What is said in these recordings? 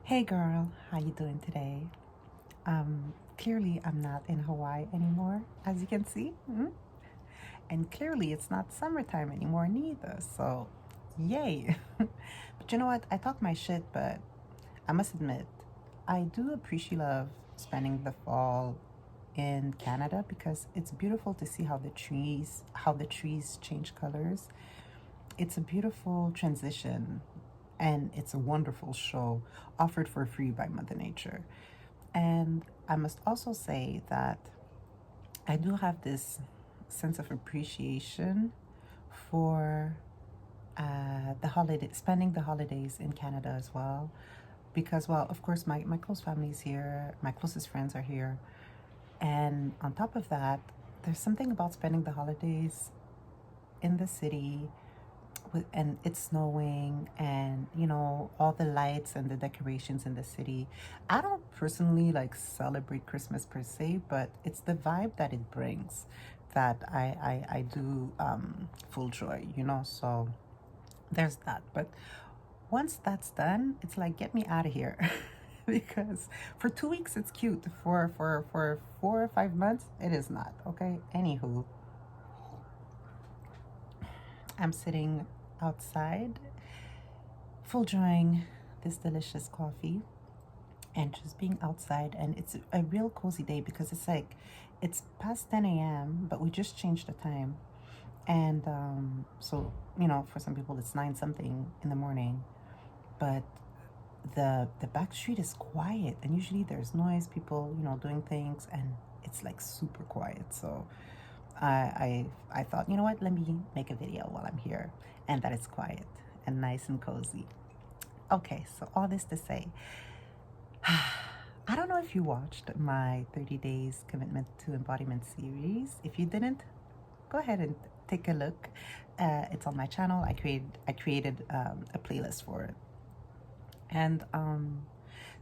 Hey girl, how you doing today? Clearly I'm not in Hawaii anymore, as you can see. And clearly it's not summertime anymore neither, so yay. But you know what? I talk my shit, but I must admit, I do appreciate love spending the fall in Canada because it's beautiful to see how the trees change colors. It's a beautiful transition and it's a wonderful show offered for free by Mother Nature. And I must also say that I do have this sense of appreciation for the holiday, spending the holidays in Canada as well. Because, well, of course, my close family is here, my closest friends are here. And on top of that, there's something about spending the holidays in the city and it's snowing and all the lights and the decorations in the city. I don't personally like celebrate Christmas per se, but it's the vibe that it brings that I do full joy, so there's that. But once that's done, it's like get me out of here. Because for 2 weeks it's cute, for 4 or 5 months it is not. Okay, anywho, I'm sitting outside, full enjoying this delicious coffee and just being outside. And it's a real cozy day because it's like it's past 10 a.m., but we just changed the time. And so, for some people it's 9 something in the morning, but the back street is quiet and usually there's noise, people, doing things, and it's like super quiet. So I thought, you know what, let me make a video while I'm here and that it's quiet and nice and cozy. Okay, so all this to say, I don't know if you watched my 30 Days Commitment to Embodiment series. If you didn't, go ahead and take a look. It's on my channel. I created a playlist for it. And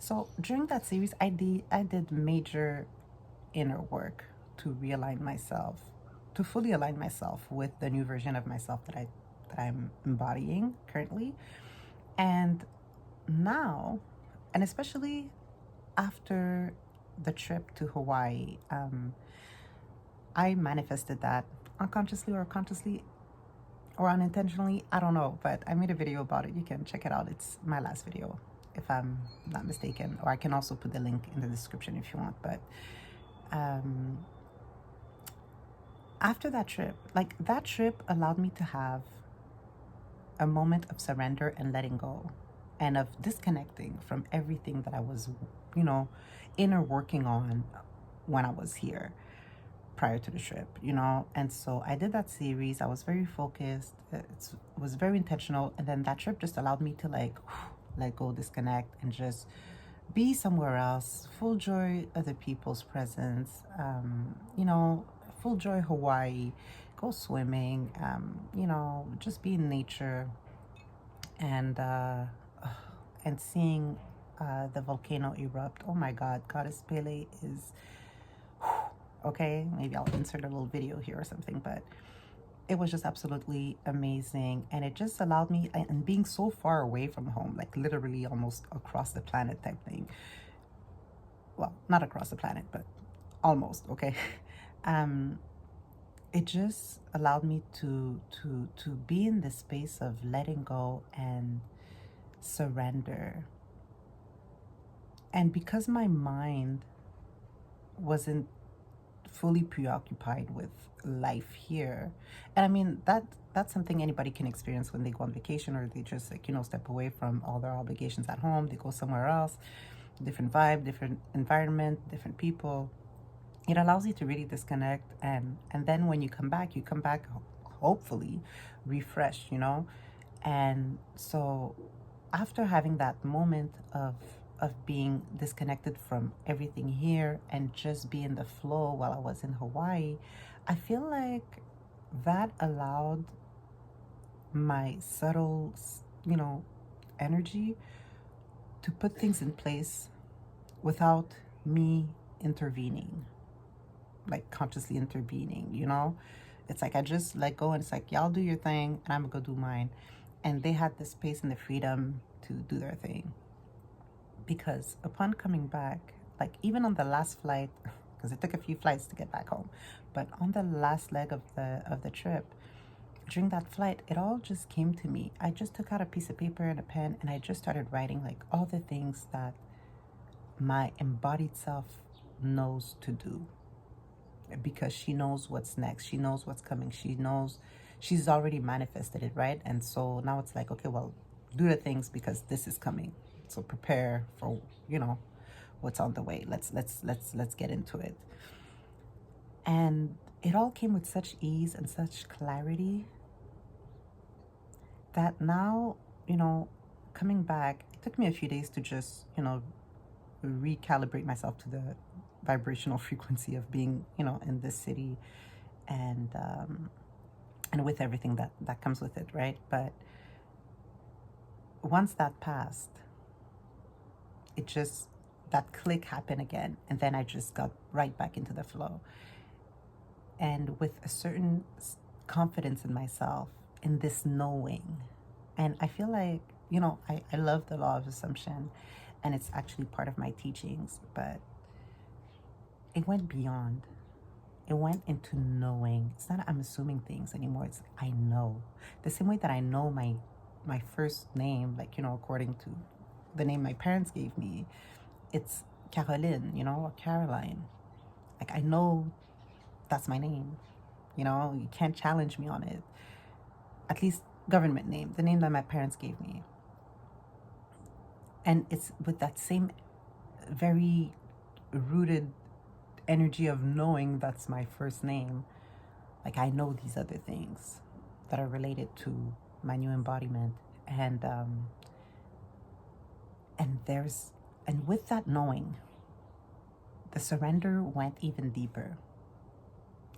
so during that series, I did major inner work to realign myself, to fully align myself with the new version of myself that I'm embodying currently. And now, and especially after the trip to Hawaii, I manifested that unconsciously or consciously or unintentionally. I don't know, but I made a video about it. You can check it out. It's my last video, if I'm not mistaken. Or I can also put the link in the description if you want. But um, after that trip, like that trip allowed me to have a moment of surrender and letting go and of disconnecting from everything that I was, you know, inner working on when I was here prior to the trip, And so I did that series. I was very focused. It was very intentional. And then that trip just allowed me to like let go, disconnect, and just be somewhere else. Full joy other people's presence. Full joy Hawaii. Go swimming. Just be in nature and seeing the volcano erupt. Oh my God, Goddess Pele is okay. Maybe I'll insert a little video here or something, but it was just absolutely amazing, and it just allowed me, and being so far away from home, like literally almost across the planet type thing. Well, not across the planet, but almost. Okay. um it just allowed me to be in this space of letting go and surrender. And because my mind wasn't fully preoccupied with life here, and I mean that's something anybody can experience when they go on vacation, or they just like step away from all their obligations at home. They go somewhere else, different vibe, different environment, different people. It allows you to really disconnect, and then when you come back, hopefully refreshed, and so after having that moment of being disconnected from everything here and just be in the flow while I was in Hawaii, I feel like that allowed my subtle, energy to put things in place without me intervening, like consciously intervening. It's like I just let go and it's like, y'all do your thing and I'm gonna go do mine. And they had the space and the freedom to do their thing. because upon coming back, like even on the last flight, because it took a few flights to get back home, but on the last leg of the trip, during that flight, it all just came to me. I just took out a piece of paper and a pen, and I just started writing like all the things that my embodied self knows to do, because she knows what's next. She knows what's coming. She knows, she's already manifested it, right? And so now it's like, okay, well, do the things because this is coming. So prepare for, you know, what's on the way. Let's get into it. And it all came with such ease and such clarity that now, you know, coming back, it took me a few days to just, you know, recalibrate myself to the vibrational frequency of being, you know, in this city, and with everything that comes with it, right? But once that passed, it just, that click happened again, and then I just got right back into the flow, and with a certain confidence in myself, in this knowing. And I feel like, you know, I love the law of assumption, and it's actually part of my teachings, but it went beyond. It went into knowing. It's not I'm assuming things anymore. It's I know. The same way that I know my first name, like, you know, according to the name my parents gave me, it's Caroline, you know, or Caroline. Like I know that's my name. You know, you can't challenge me on it. At least government name, the name that my parents gave me. And it's with that same very rooted energy of knowing that's my first name. Like I know these other things that are related to my new embodiment, and there's, and with that knowing, the surrender went even deeper.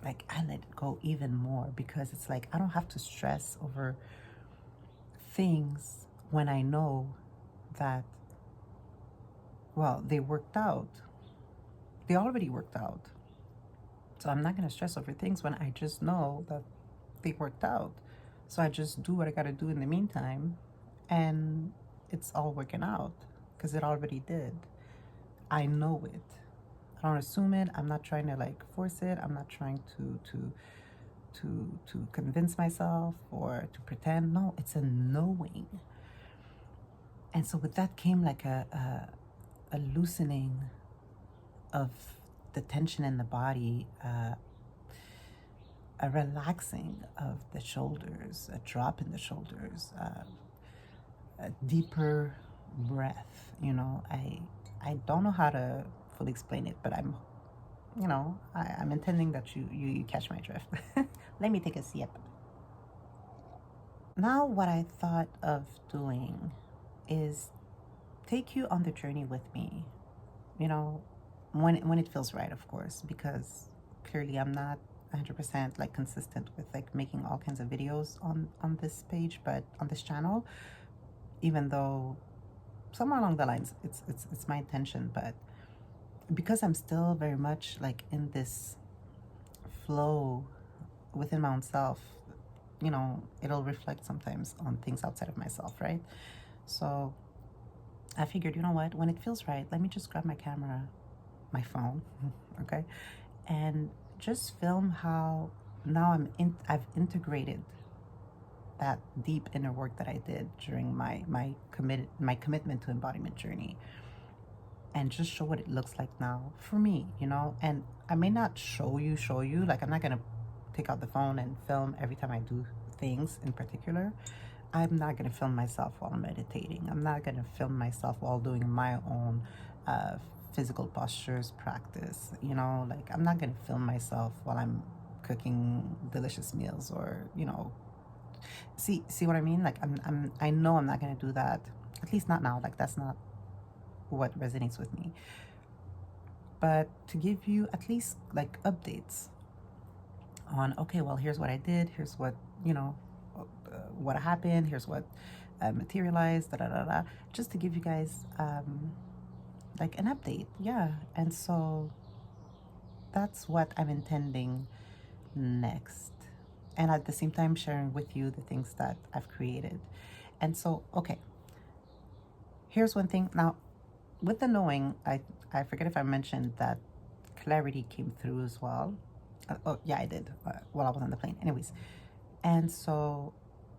Like I let it go even more, because it's like I don't have to stress over things when I know that, well, they worked out. They already worked out. So I'm not going to stress over things when I just know that they worked out. So I just do what I got to do in the meantime, and it's all working out because it already did. I know it. I don't assume it. I'm not trying to like force it. I'm not trying to convince myself or to pretend. No, it's a knowing. And so with that came like a loosening of the tension in the body, a relaxing of the shoulders, a drop in the shoulders, a deeper breath. You know, I don't know how to fully explain it, but I'm, you know, I'm intending that you catch my drift. Let me take a sip. Now, what I thought of doing is take you on the journey with me. You know, when it feels right, of course, because clearly I'm not 100% like consistent with like making all kinds of videos on this page, but on this channel, even though somewhere along the lines it's my intention, but because I'm still very much like in this flow within my own self, you know, it'll reflect sometimes on things outside of myself, right? So I figured, you know what, when it feels right, let me just grab my camera, my phone, okay, and just film how now I've integrated that deep inner work that I did during my commitment to embodiment journey, and just show what it looks like now for me, you know. And I may not show you, like I'm not gonna take out the phone and film every time I do things in particular. I'm not gonna film myself while I'm meditating. I'm not gonna film myself while doing my own physical postures practice, you know. Like I'm not gonna film myself while I'm cooking delicious meals, or, you know, see what I mean? Like I know I'm not gonna do that, at least not now. Like that's not what resonates with me. But to give you at least like updates on, okay, well, here's what I did, here's what, you know, what happened, here's what materialized, da da da da, just to give you guys like an update, yeah. And so that's what I'm intending next, and at the same time sharing with you the things that I've created. And so, okay, here's one thing now. with the knowing, I forget if I mentioned that clarity came through as well. Oh yeah, I did, while I was on the plane. Anyways, and so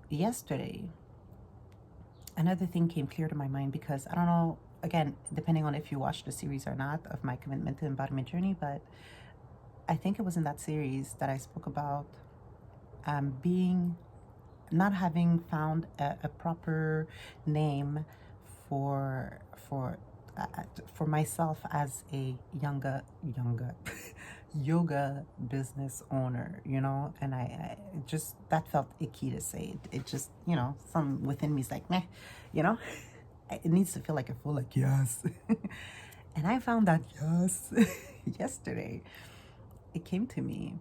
yesterday, another thing came clear to my mind because I don't know. Again, depending on if you watched the series or not of my commitment to embodiment journey, but I think it was in that series that I spoke about being not having found a proper name for for for myself as a younger yoga business owner, you know. And I just, that felt icky to say it. It just, you know, some within me is like, meh, you know. It needs to feel like a full, like, yes. And I found that yes yesterday. It came to me,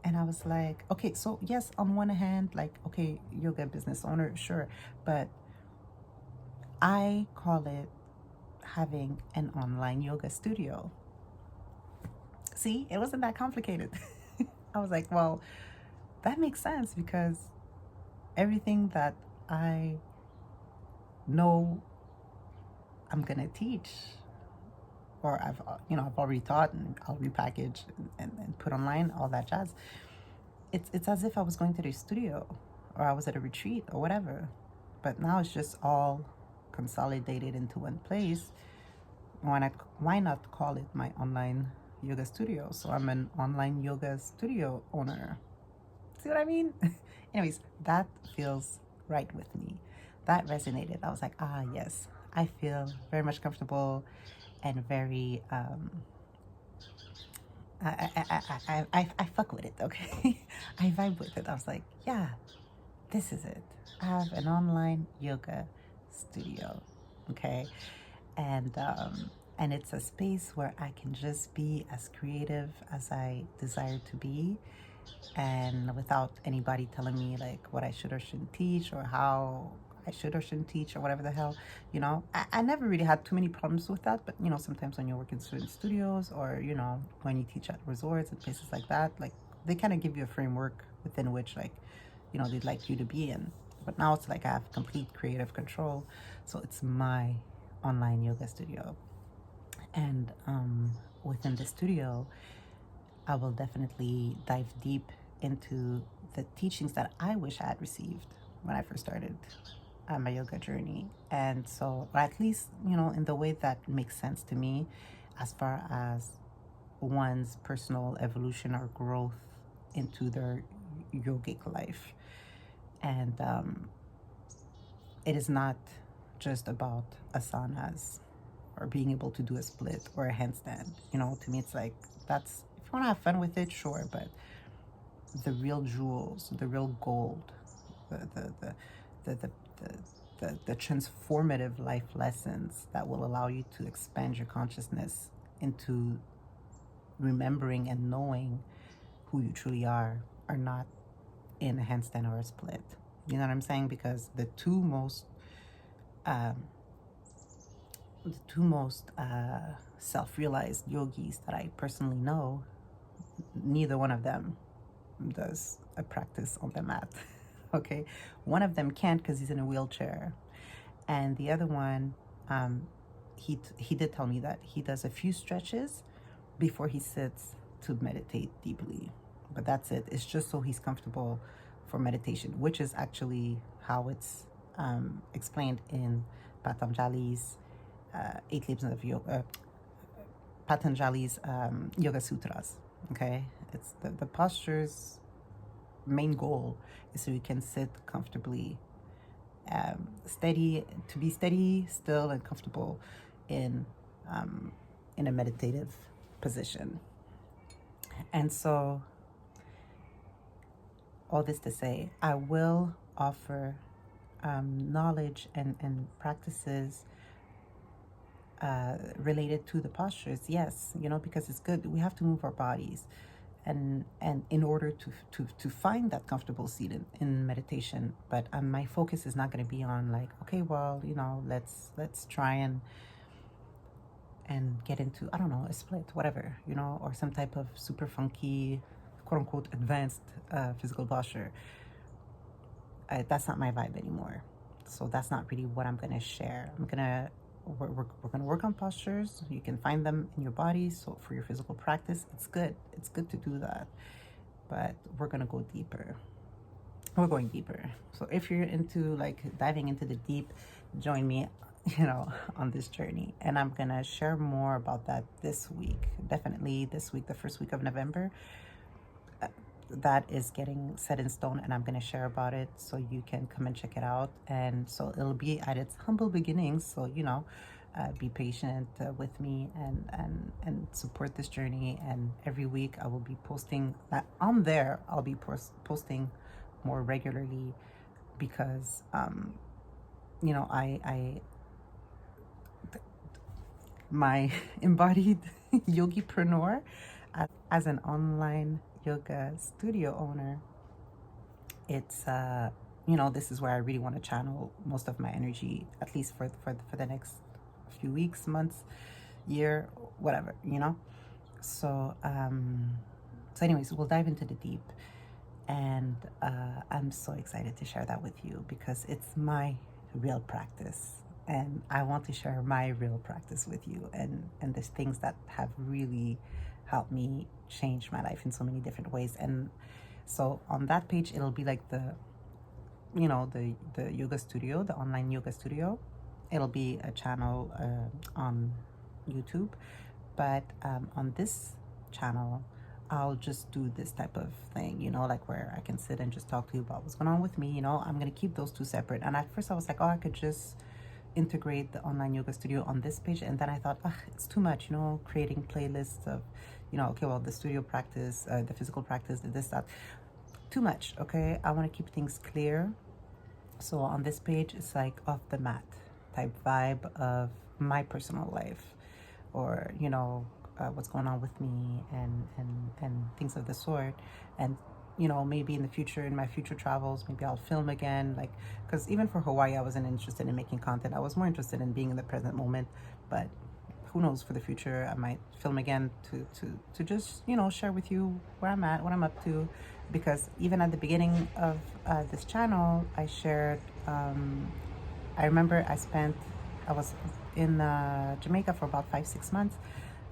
and I was like, okay, so yes, on one hand, like, okay, yoga business owner, sure, but I call it having an online yoga studio. See, it wasn't that complicated. I was like, well, that makes sense because everything that I know I'm gonna teach, or I've, you know, I've already taught and I'll repackage and put online, all that jazz. It's as if I was going to the studio or I was at a retreat or whatever. But now it's just all consolidated into one place. Why not call it my online yoga studio? So I'm an online yoga studio owner. See what I mean? Anyways, that feels right with me. That resonated. I was like, ah, yes. I feel very much comfortable and very I fuck with it, okay? I vibe with it. I was like, yeah, this is it. I have an online yoga studio, okay? And it's a space where I can just be as creative as I desire to be, and without anybody telling me like what I should or shouldn't teach, or how I should or shouldn't teach, or whatever the hell, you know. I never really had too many problems with that, but you know, sometimes when you work in certain studios, or you know, when you teach at resorts and places like that, like they kind of give you a framework within which, like, you know, they'd like you to be in. But now it's like I have complete creative control, so it's my online yoga studio. And within the studio, I will definitely dive deep into the teachings that I wish I had received when I first started my yoga journey. And so, or at least, you know, in the way that makes sense to me as far as one's personal evolution or growth into their yogic life. And it is not just about asanas or being able to do a split or a handstand. You know, to me, it's like, that's, if you want to have fun with it, sure, but the real jewels, the real gold, the the the the the, the transformative life lessons that will allow you to expand your consciousness into remembering and knowing who you truly are not in a handstand or a split. You know what I'm saying? Because um, the two most self-realized yogis that I personally know, neither one of them does a practice on the mat. Okay, one of them can't because he's in a wheelchair, and the other one, he did tell me that he does a few stretches before he sits to meditate deeply, but that's it. It's just so he's comfortable for meditation, which is actually how it's explained in Patanjali's Eight Labors of Yoga, Patanjali's Yoga Sutras. Okay, it's the postures main goal is so you can sit comfortably, steady, to be steady, still, and comfortable in in a meditative position. And so, all this to say, I will offer knowledge and practices related to the postures. Yes, you know, because it's good. We have to move our bodies, and in order to find that comfortable seat in meditation. But my focus is not going to be on like, okay, well, you know, let's try and get into, I don't know, a split, whatever, you know, or some type of super funky, quote unquote, advanced physical posture. That's not my vibe anymore. So that's not really what I'm going to share. I'm going to we're going to work on postures. You can find them in your body. So for your physical practice, it's good. It's good to do that. But we're going to go deeper. We're going deeper. So if you're into like diving into the deep, join me, on this journey. And I'm going to share more about that this week. Definitely this week, the first week of November. That is getting set in stone, and I'm going to share about it so you can come and check it out. And so it'll be at its humble beginnings. So, be patient with me and support this journey. And every week I will be posting that on there. I'll be posting more regularly because, my embodied yogipreneur as an online yoga studio owner, it's this is where I really want to channel most of my energy, at least for the next few weeks, months, year, whatever. So anyways, we'll dive into the deep, and I'm so excited to share that with you because it's my real practice, and I want to share my real practice with you, and there's things that have really helped me change my life in so many different ways. And so on that page, it'll be like the yoga studio, the online yoga studio. It'll be a channel on YouTube, but on this channel, I'll just do this type of thing, like where I can sit and just talk to you about what's going on with me. I'm going to keep those two separate. And at first I was like, oh, I could just integrate the online yoga studio on this page. And then I thought, it's too much, creating playlists of, okay, well, the studio practice, the physical practice, this, that, too much. Okay. I want to keep things clear. So on this page, it's like off the mat type vibe of my personal life, or, what's going on with me and things of the sort. And maybe in the future, in my future travels, maybe I'll film again, like, because even for Hawaii I wasn't interested in making content. I was more interested in being in the present moment. But who knows, for the future I might film again to just share with you where I'm at, what I'm up to. Because even at the beginning of this channel, I shared I remember I was in Jamaica for about 5-6 months,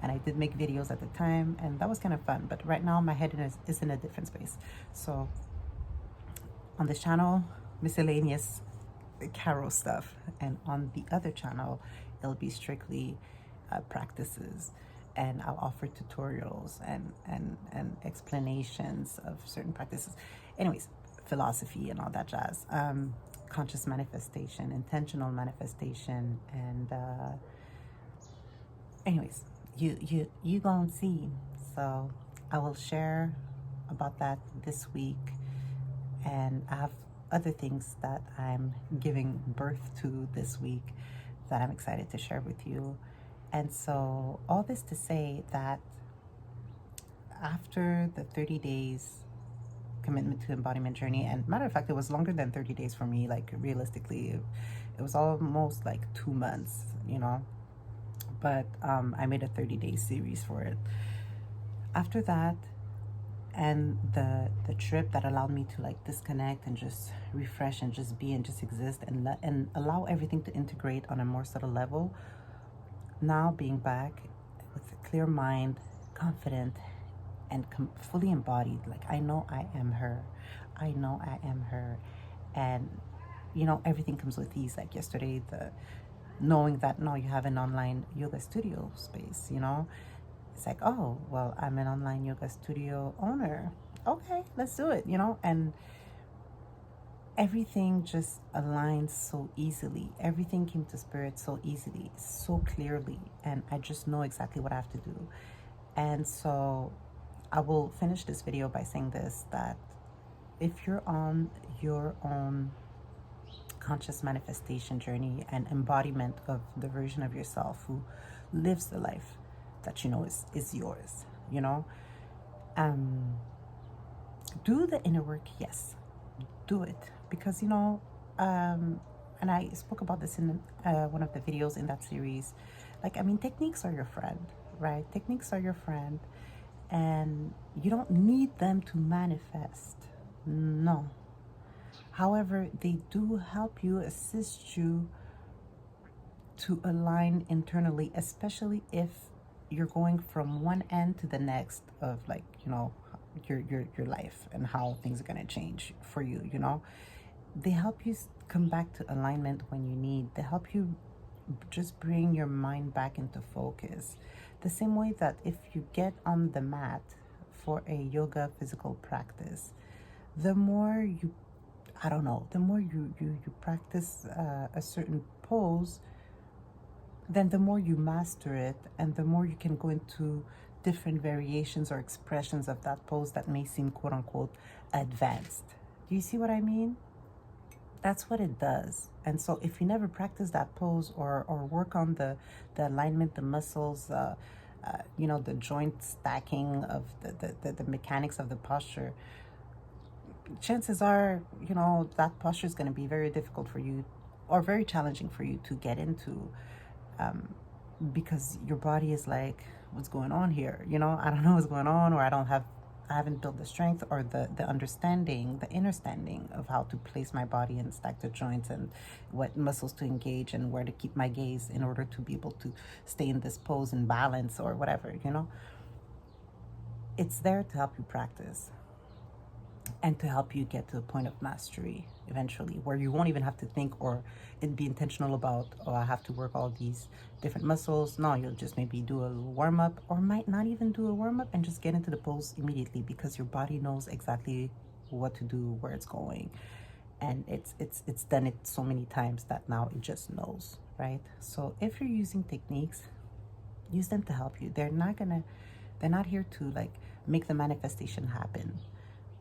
and I did make videos at the time, and that was kind of fun. But right now my head is in a different space. So on this channel, miscellaneous Caro stuff, and on the other channel, it'll be strictly practices, and I'll offer tutorials and explanations of certain practices. Anyways, philosophy and all that jazz. Conscious manifestation, intentional manifestation, and anyways, you gonna see. So I will share about that this week, and I have other things that I'm giving birth to this week that I'm excited to share with you. And so all this to say that after the 30 days commitment to embodiment journey, and matter of fact, it was longer than 30 days for me, like realistically it was almost like 2 months, but I made a 30-day series for it. After that, and the trip that allowed me to like disconnect and just refresh and just be and just exist and allow everything to integrate on a more subtle level. Now being back with a clear mind, confident, and fully embodied, like I know I am her. I know I am her. And everything comes with ease. Like yesterday, the knowing that no, you have an online yoga studio space, it's like, oh, well, I'm an online yoga studio owner. Okay, let's do it, and everything just aligns so easily. Everything came to spirit so easily, so clearly, and I just know exactly what I have to do. And so I will finish this video by saying this, that if you're on your own conscious manifestation journey and embodiment of the version of yourself who lives the life that is yours, do the inner work. Yes, do it, because and I spoke about this in one of the videos in that series. Like, I mean, techniques are your friend, right? Techniques are your friend, and you don't need them to manifest. No. However, they do help you, assist you to align internally, especially if you're going from one end to the next of, like, your life and how things are going to change for you. They help you come back to alignment when you need. They help you just bring your mind back into focus. The same way that if you get on the mat for a yoga physical practice, the more you, I don't know, the more you practice a certain pose, then the more you master it, and the more you can go into different variations or expressions of that pose that may seem quote unquote advanced. Do you see what I mean? That's what it does. And so if you never practice that pose or work on the alignment, the muscles, the joint stacking of the mechanics of the posture, chances are, that posture is going to be very difficult for you or very challenging for you to get into, because your body is like, what's going on here? I don't know what's going on, or I haven't built the strength or the understanding, the understanding of how to place my body and stack the joints and what muscles to engage and where to keep my gaze in order to be able to stay in this pose and balance or whatever. It's there to help you practice and to help you get to a point of mastery eventually, where you won't even have to think or be intentional about, oh, I have to work all these different muscles. No, you'll just maybe do a warm up, or might not even do a warm up, and just get into the pose immediately, because your body knows exactly what to do, where it's going, and it's done it so many times that now it just knows, right? So if you're using techniques, use them to help you. They're not here to like make the manifestation happen.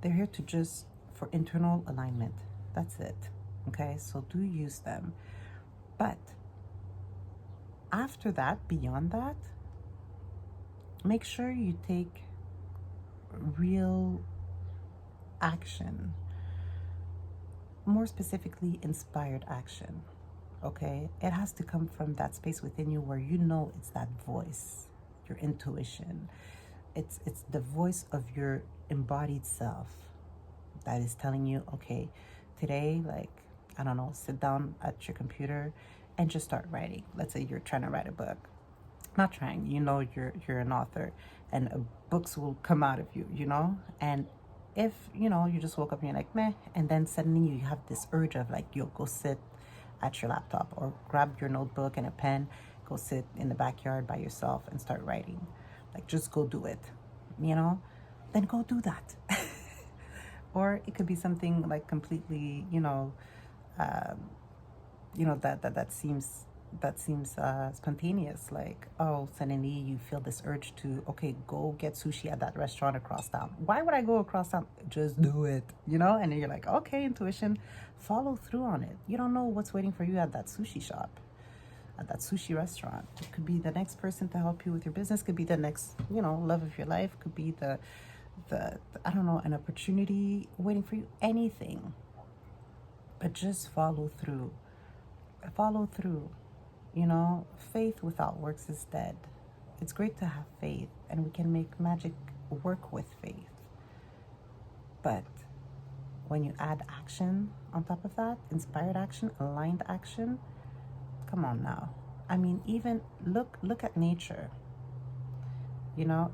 They're here to just for internal alignment. That's it. Okay, so do use them. But after that, beyond that, make sure you take real action, more specifically, inspired action. Okay, it has to come from that space within you where it's that voice, your intuition. It's the voice of your embodied self that is telling you, okay, today, like, I don't know, sit down at your computer and just start writing. Let's say you're trying to write a book. Not trying, you're an author, and books will come out of you. And if, you just woke up and you're like, meh, and then suddenly you have this urge of like, you'll go sit at your laptop or grab your notebook and a pen, go sit in the backyard by yourself and start writing. Like, just go do it, then go do that. Or it could be something like completely, that seems spontaneous. Like, oh, suddenly you feel this urge to, okay, go get sushi at that restaurant across town. Why would I go across town? Just do it, And then you're like, okay, intuition, follow through on it. You don't know what's waiting for you at that sushi shop, at that sushi restaurant. It could be the next person to help you with your business. Could be the next, love of your life. Could be the I don't know, an opportunity waiting for you. Anything, but just follow through. Follow through. Faith without works is dead. It's great to have faith, and we can make magic work with faith. But when you add action on top of that, inspired action, aligned action, come on now. I mean, even look at nature.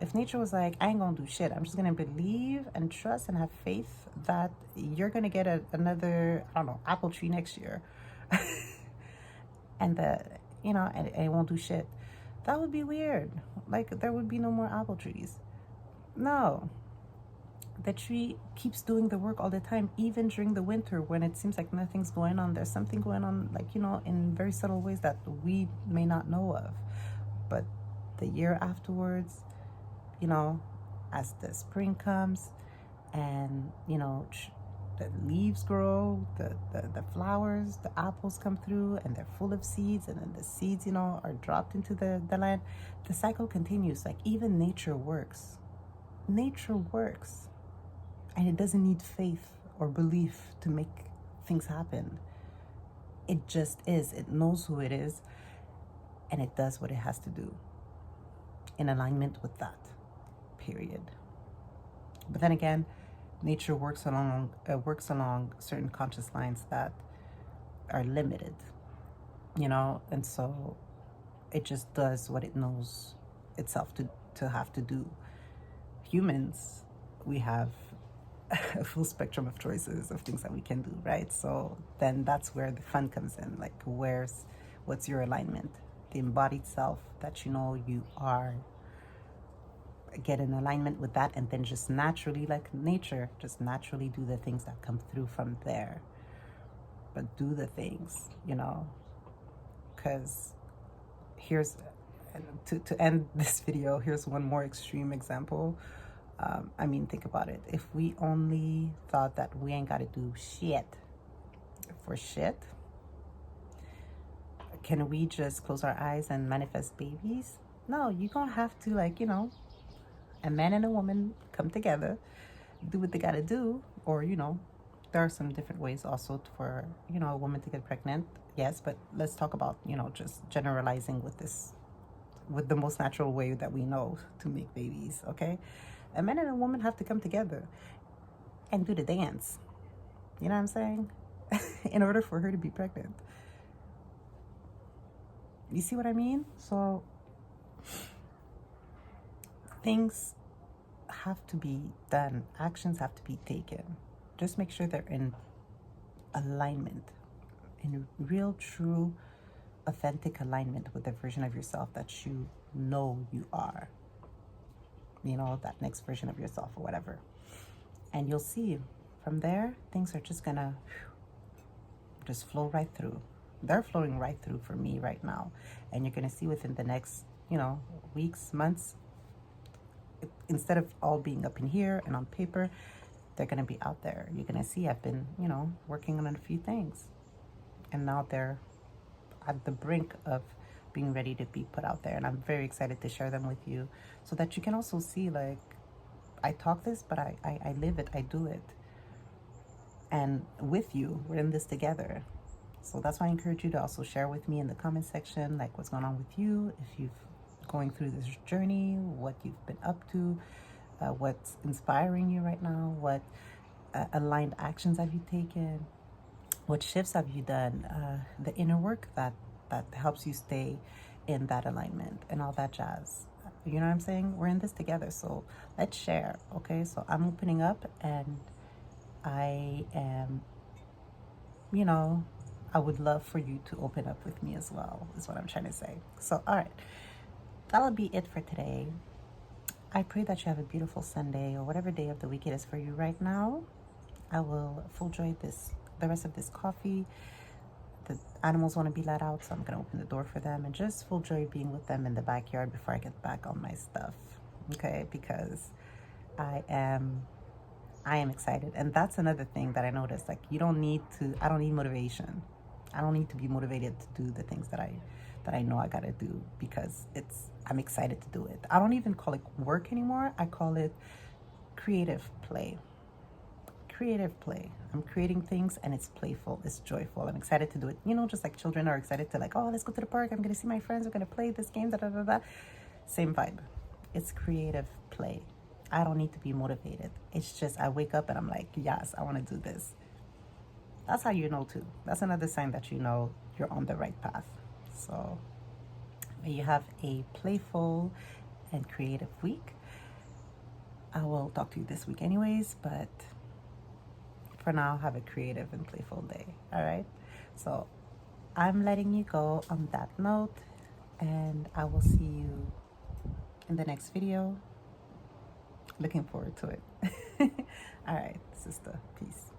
If nature was like, I ain't gonna do shit, I'm just gonna believe and trust and have faith that you're gonna get another, I don't know, apple tree next year, and and it won't do shit, that would be weird. Like, there would be no more apple trees. No, the tree keeps doing the work all the time, even during the winter when it seems like nothing's going on. There's something going on, like, in very subtle ways that we may not know of. But the year afterwards, as the spring comes and, the leaves grow, the flowers, the apples come through, and they're full of seeds, and then the seeds, are dropped into the land. The cycle continues. Like, even nature works. Nature works. And it doesn't need faith or belief to make things happen. It just is. It knows who it is, and it does what it has to do in alignment with that. Period. But then again, nature works along certain conscious lines that are limited. and so it just does what it knows itself to have to do. Humans, we have a full spectrum of choices of things that we can do, right? So then that's where the fun comes in. Like, what's your alignment? The embodied self that you are. Get in alignment with that, and then just naturally, like nature, just naturally do the things that come through from there. But do the things, because here's to end this video, here's one more extreme example. Think about it. If we only thought that we ain't got to do shit for shit, can we just close our eyes and manifest babies? No, you're gonna have to, a man and a woman come together, do what they gotta do, or there are some different ways also for a woman to get pregnant. Yes, but let's talk about just generalizing with the most natural way that we know to make babies. Okay, a man and a woman have to come together and do the dance. You know what I'm saying? In order for her to be pregnant. You see what I mean? So things have to be done, actions have to be taken. Just make sure they're in alignment, in real, true, authentic alignment with the version of yourself that you are. That next version of yourself or whatever. And you'll see from there, things are just gonna just flow right through. They're flowing right through for me right now. And you're gonna see within the next, weeks, months, instead of all being up in here and on paper, they're going to be out there. You're going to see I've been, working on a few things. And now they're at the brink of being ready to be put out there. And I'm very excited to share them with you so that you can also see, like, I talk this, but I live it. I do it. And with you, we're in this together. So that's why I encourage you to also share with me in the comment section, like, what's going on with you, if you've going through this journey, what you've been up to, what's inspiring you right now, what aligned actions have you taken, what shifts have you done, the inner work that helps you stay in that alignment and all that jazz. You know what I'm saying? We're in this together, so let's share. Okay, so I'm opening up, and I am, I would love for you to open up with me as well, is what I'm trying to say. So all right, that'll be it for today. I pray that you have a beautiful Sunday or whatever day of the week it is for you right now. I will full joy the rest of this coffee. The animals want to be let out, so I'm going to open the door for them and just full joy being with them in the backyard before I get back on my stuff. Okay, because I am excited. And that's another thing that I noticed. Like, I don't need motivation. I don't need to be motivated to do the things that I know I gotta do, because I'm excited to do it. I don't even call it work anymore. I call it creative play. Creative play. I'm creating things, and it's playful, it's joyful. I'm excited to do it. Just like children are excited to, like, oh, let's go to the park. I'm gonna see my friends. We're gonna play this game. Da da da da. Same vibe. It's creative play. I don't need to be motivated. It's just I wake up and I'm like, yes, I want to do this. That's how you know too. That's another sign that you're on the right path. So may you have a playful and creative week. I will talk to you this week anyways, but for now, have a creative and playful day. All right? So I'm letting you go on that note, and I will see you in the next video. Looking forward to it. All right, sister. Peace.